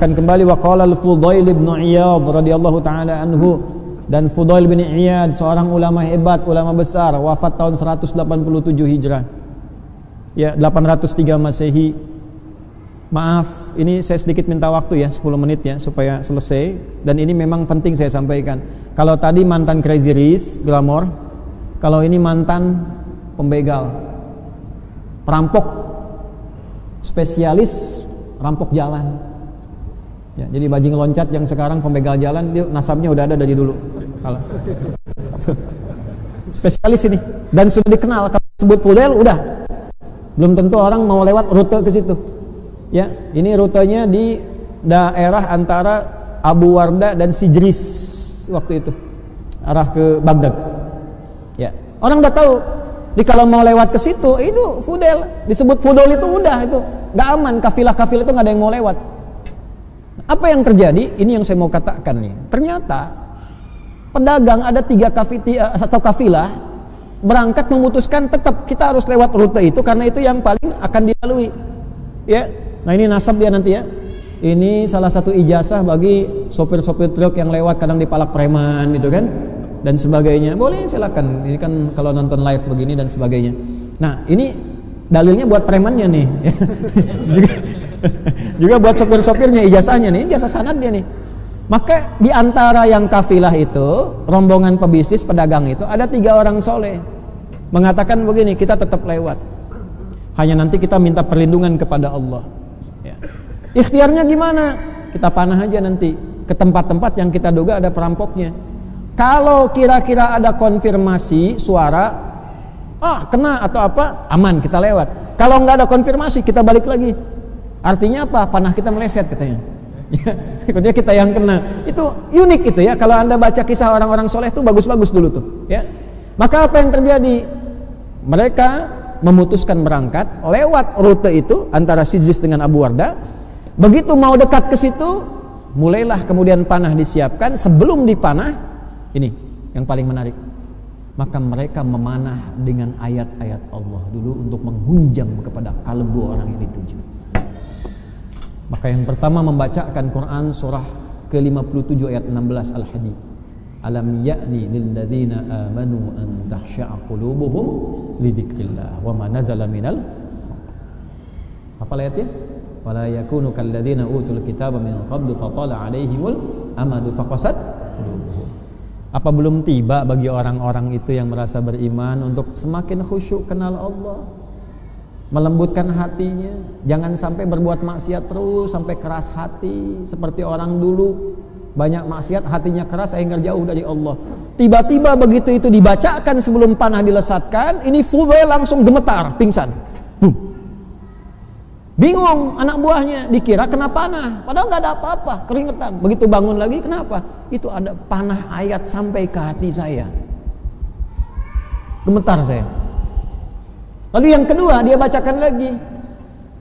disiapkan kembali. Wa qala al-Fudail bin Iyad radhiyallahu taala anhu, dan Fudail bin Iyad seorang ulama hebat, ulama besar, wafat tahun 187 Hijrah. Ya, 803 Masehi. Maaf, ini saya sedikit minta waktu ya, 10 menit ya supaya selesai, dan ini memang penting saya sampaikan. Kalau tadi mantan Crazy Rich, glamor, kalau ini mantan pembegal, perampok, spesialis rampok jalan. Ya, jadi bajing loncat yang sekarang pembegal jalan, dia nasabnya udah ada dari dulu. Spesialis ini, dan sudah dikenal. Kalau sebut Fudail udah, belum tentu orang mau lewat rute ke situ. Ya, ini rutenya di daerah antara Abu Warda dan Sijris waktu itu, arah ke Baghdad. Ya, orang udah tahu. Jadi kalau mau lewat ke situ, itu Fudail, disebut Fudail itu udah, itu nggak aman, kafilah-kafilah itu nggak ada yang mau lewat. Apa yang terjadi? Ini yang saya mau katakan nih. Ternyata pedagang ada 3 kafilah berangkat memutuskan tetap kita harus lewat rute itu karena itu yang paling akan dilalui. Ya, nah ini nasab dia nanti ya. Ini salah satu ijazah bagi sopir-sopir truk yang lewat kadang dipalak preman gitu kan, dan sebagainya. Boleh silakan. Ini kan kalau nonton live begini dan sebagainya. Nah, ini dalilnya buat premannya nih. juga buat sopir-sopirnya ijazahnya nih, ijazah sanadnya nih. Maka di antara yang kafilah itu, rombongan pebisnis pedagang itu ada 3 orang soleh mengatakan begini, kita tetap lewat. Hanya nanti kita minta perlindungan kepada Allah. Ya. Ikhtiarnya gimana? Kita panah aja nanti ke tempat-tempat yang kita duga ada perampoknya. Kalau kira-kira ada konfirmasi suara, kena atau apa, aman kita lewat. Kalau nggak ada konfirmasi, kita balik lagi. Artinya apa? Panah kita meleset katanya. Ikutnya kita yang kena. Itu unik itu ya. Kalau Anda baca kisah orang-orang soleh itu bagus-bagus dulu tuh. Ya. Maka apa yang terjadi? Mereka memutuskan berangkat lewat rute itu antara Sijris dengan Abu Warda. Begitu mau dekat ke situ, mulailah kemudian panah disiapkan. Sebelum dipanah, ini yang paling menarik. Maka mereka memanah dengan ayat-ayat Allah dulu untuk menghunjam kepada kalbu orang yang dituju. Maka yang pertama membacakan Quran surah ke-57 ayat 16 Al-Hadid. Alam ya'ni lilladzina amanu an tahsya'a qulubuhum lidzikrillah wa ma nazala minal. Apa ayatnya? Wala yakunu kalladzina utul kitaba min qablu fatala 'alaihimul amadu faqasat qulubuhum. Apa belum tiba bagi orang-orang itu yang merasa beriman untuk semakin khusyuk kenal Allah, melembutkan hatinya, jangan sampai berbuat maksiat terus sampai keras hati seperti orang dulu, banyak maksiat hatinya keras sehingga jauh dari Allah. Tiba-tiba begitu itu dibacakan sebelum panah dilesatkan, ini Fudail langsung gemetar, pingsan. Bingung anak buahnya, dikira kena panah, padahal nggak ada apa-apa, keringetan. Begitu bangun lagi, kenapa? Itu ada panah ayat sampai ke hati saya. Gemetar saya. Lalu yang kedua dia bacakan lagi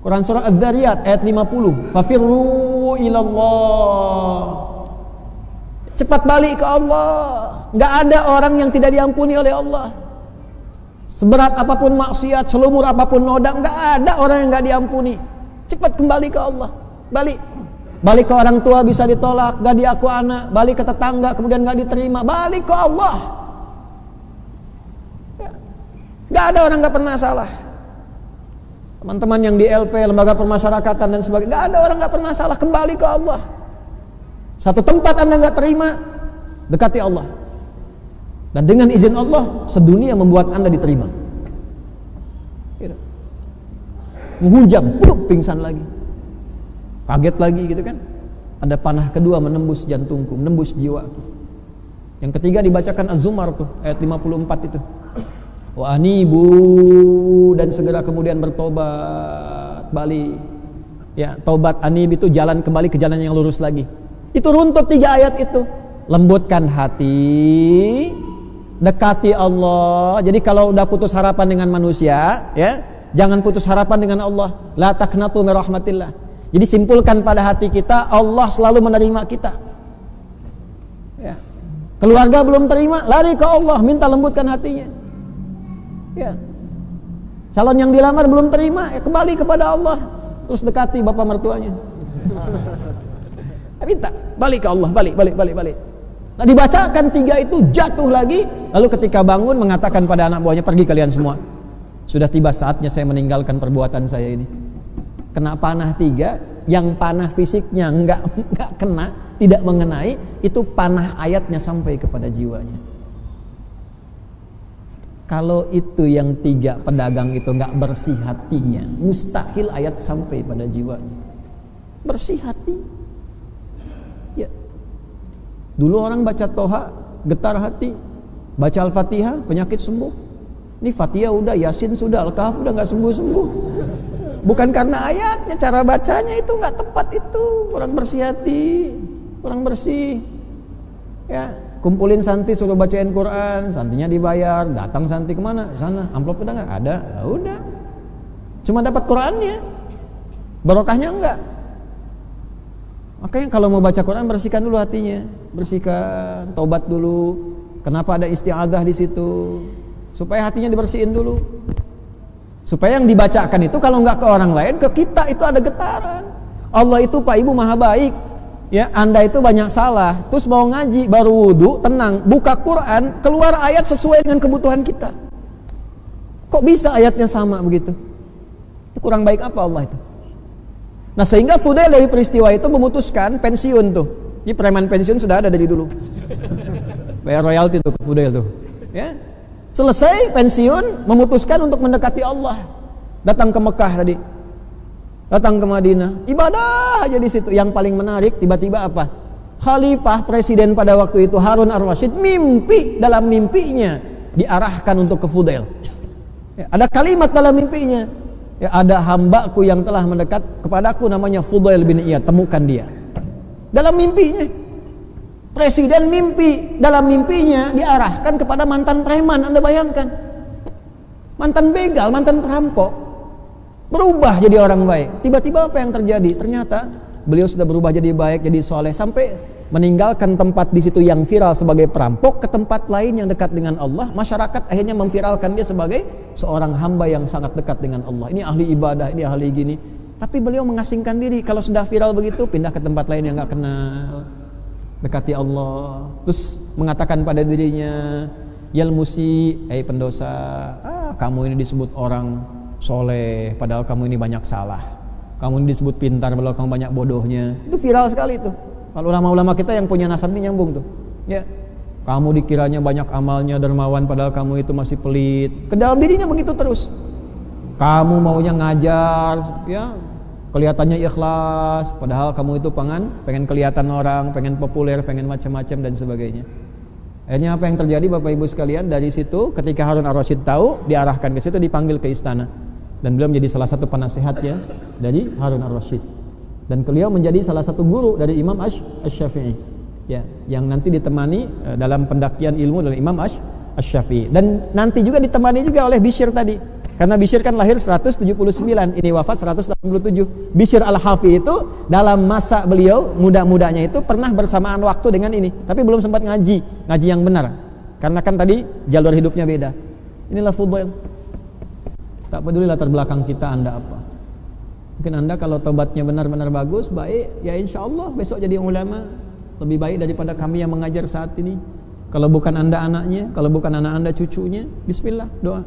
Quran surah Az-Zariyat ayat 50. Fafirru ilallah. Cepat balik ke Allah. Nggak ada orang yang tidak diampuni oleh Allah. Seberat apapun maksiat, selumur apapun noda, nggak ada orang yang nggak diampuni. Cepat kembali ke Allah. Balik ke orang tua bisa ditolak, nggak diaku anak. Balik ke tetangga kemudian nggak diterima. Balik ke Allah. Nggak ada orang nggak pernah salah. Teman-teman yang di LP, lembaga permasyarakatan dan sebagainya, nggak ada orang nggak pernah salah. Kembali ke Allah. Satu tempat Anda nggak terima, dekati Allah. Dan dengan izin Allah, sedunia membuat Anda diterima. Menghujam, pingsan lagi. Kaget lagi gitu kan. Ada panah kedua menembus jantungku, menembus jiwaku. Yang ketiga dibacakan Az-Zumar tuh, ayat 54 itu. Wa anibu, dan segera kemudian bertobat, balik. Ya, tobat anib itu jalan kembali ke jalan yang lurus lagi. Itu runtut 3 ayat itu. Lembutkan hati, dekati Allah. Jadi kalau udah putus harapan dengan manusia, ya, jangan putus harapan dengan Allah. La taqnatu min rahmatillah. Jadi simpulkan pada hati kita, Allah selalu menerima kita. Ya. Keluarga belum terima, lari ke Allah, minta lembutkan hatinya. Ya. Calon yang dilamar belum terima, ya kembali kepada Allah. Terus dekati bapak mertuanya. Minta, balik ke Allah, balik. Nah, dibacakan 3 itu, jatuh lagi. Lalu ketika bangun mengatakan pada anak buahnya, pergi kalian semua. Sudah tiba saatnya saya meninggalkan perbuatan saya ini. Kena panah 3, yang panah fisiknya enggak kena, tidak mengenai, itu panah ayatnya sampai kepada jiwanya. Kalau itu yang 3 pedagang itu enggak bersih hatinya, mustahil ayat sampai pada jiwanya. Bersih hati. Ya. Dulu orang baca Toha, getar hati. Baca Al-Fatihah, penyakit sembuh. Ini Fatihah udah, Yasin sudah, Al-Kahf udah nggak sembuh-sembuh. Bukan karena ayatnya, cara bacanya itu nggak tepat itu. Orang bersih hati, orang bersih. Ya, kumpulin santi suruh bacain Quran, santinya dibayar. Datang santi kemana? Sana. Amplop udah nggak ada. Ya udah. Cuma dapat Qurannya, barokahnya enggak. Makanya kalau mau baca Quran, bersihkan dulu hatinya, bersihkan, taubat dulu. Kenapa ada isti'adzah di situ? Supaya hatinya dibersihin dulu. Supaya yang dibacakan itu kalau nggak ke orang lain, ke kita itu ada getaran. Allah itu Pak Ibu maha baik. Ya, Anda itu banyak salah. Terus mau ngaji, baru wudu, tenang, buka Quran, keluar ayat sesuai dengan kebutuhan kita. Kok bisa ayatnya sama begitu? Itu kurang baik apa Allah itu? Nah, sehingga Fudail dari peristiwa itu memutuskan pensiun tuh. Ini preman pensiun sudah ada dari dulu. Bayar royalti tuh ke Fudail tuh. Ya. Selesai pensiun, memutuskan untuk mendekati Allah. Datang ke Mekah tadi. Datang ke Madinah. Ibadah aja di situ. Yang paling menarik tiba-tiba apa? Khalifah presiden pada waktu itu Harun ar-Rasyid mimpi, dalam mimpinya diarahkan untuk ke Fudail. Ya, ada kalimat dalam mimpinya. Ya, ada hambaku yang telah mendekat kepadaku namanya Fudail bin Iyad, temukan dia. Dalam mimpinya. Presiden mimpi, dalam mimpinya diarahkan kepada mantan preman. Anda bayangkan. Mantan begal, mantan perampok. Berubah jadi orang baik. Tiba-tiba apa yang terjadi? Ternyata beliau sudah berubah jadi baik, jadi soleh, sampai meninggalkan tempat di situ yang viral sebagai perampok ke tempat lain yang dekat dengan Allah. Masyarakat akhirnya memviralkan dia sebagai seorang hamba yang sangat dekat dengan Allah. Ini ahli ibadah, ini ahli gini. Tapi beliau mengasingkan diri. Kalau sudah viral begitu, pindah ke tempat lain yang nggak kenal, dekati Allah. Terus mengatakan pada dirinya, Yalmusi, pendosa, kamu ini disebut orang soleh, padahal kamu ini banyak salah. Kamu ini disebut pintar, padahal kamu banyak bodohnya. Itu viral sekali itu. Kalau ulama-ulama kita yang punya nasab ini nyambung tuh. Ya, kamu dikiranya banyak amalnya, dermawan, padahal kamu itu masih pelit. Ke dalam dirinya begitu terus. Kamu maunya ngajar, ya, kelihatannya ikhlas, padahal kamu itu pengen kelihatan orang, pengen populer, pengen macam-macam dan sebagainya. Akhirnya apa yang terjadi Bapak Ibu sekalian? Dari situ ketika Harun ar-Rasyid tahu, diarahkan ke situ, dipanggil ke istana. Dan beliau menjadi salah satu penasehatnya dari Harun ar-Rasyid. Dan beliau menjadi salah satu guru dari Imam Asy-Syafi'i. Ya, yang nanti ditemani dalam pendakian ilmu dari Imam Asy-Syafi'i. Dan nanti juga ditemani juga oleh Bishr tadi. Karena Bishr kan lahir 179, ini wafat 187. Bishr al-Hafi itu dalam masa beliau muda-mudanya itu pernah bersamaan waktu dengan ini, tapi belum sempat ngaji yang benar. Karena kan tadi jalur hidupnya beda. Inilah Fudail. Tak peduli latar belakang kita, Anda apa. Mungkin Anda kalau tobatnya benar-benar bagus, baik, ya insya Allah besok jadi ulama. Lebih baik daripada kami yang mengajar saat ini. Kalau bukan Anda anaknya, kalau bukan anak Anda cucunya, bismillah, doa.